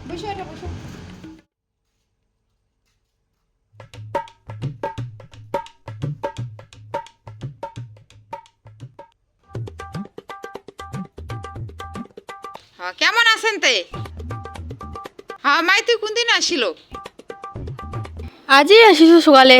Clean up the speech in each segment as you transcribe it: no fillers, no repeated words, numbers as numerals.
বসো এটা বসো। হ্যাঁ কেমন আছেন তে? হ্যাঁ মাই তুই কোন দিন আসিল? আজই আসিস সকালে।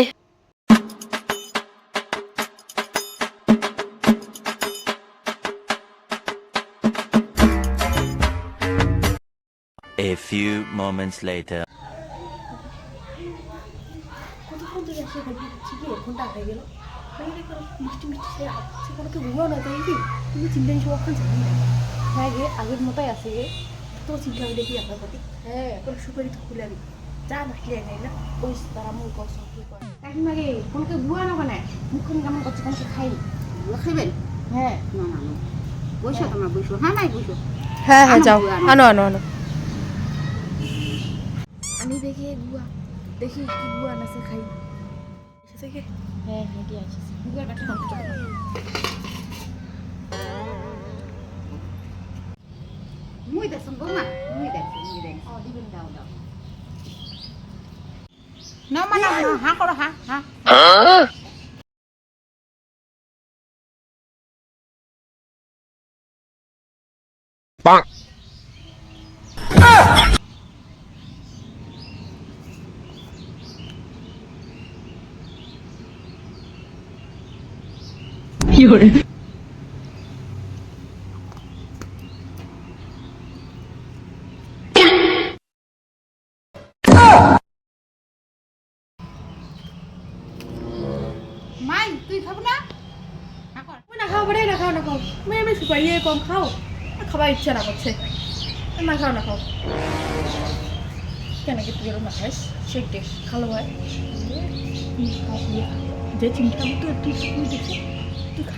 A few moments later. কতক্ষণ থেকে আসে ঠিক ঘন্টা হয়ে গেল। মিষ্টি মিষ্টি সে আসছে কোনো কি ঘুমাও না তাই কি তুমি চিন্তা নিয়ে সবক্ষণ জানি না। হ্যাঁ গে আগের মতোই আছে গে তো চিন্তা আমি দেখি আপনার প্রতি। হ্যাঁ এখন সুপারি তো খুলে আনি যা না খেলে যাই না ওই তারা মুখ করছো কি করে এখন আগে কোনকে ঘুয়া না মানে মুখখান কেমন করছে কোনকে খাই খাইবেন? হ্যাঁ না না না বসো তোমরা বসো। হ্যাঁ মাই বসো। হ্যাঁ হ্যাঁ আনো যাও গুয়া, আনো আনো আনো আমি দেখি গুয়া দেখি কি গুয়া আছে খাই এসেছে কি হ্যাঁ হ্যাঁ কি আছে গুয়ার কাছে নষ্ট মুই দেখুন বৌমা মুই দেখুন দিবেন দাও দাও না মানে হ্যাঁ করো হ্যাঁ হ্যাঁ মাই তুই খাবো না? হ্যাঁ কর। না খাও বড়ে না খাও না খাও মেয়ে আমি সুপারি কম খাও খাবার ইচ্ছা না করছে না খাও না খাও কেন কি তুই এরকম না খাইস শেক দে খালো হয় যে চিন্তা আমি তো তুই দেখছি তুই খা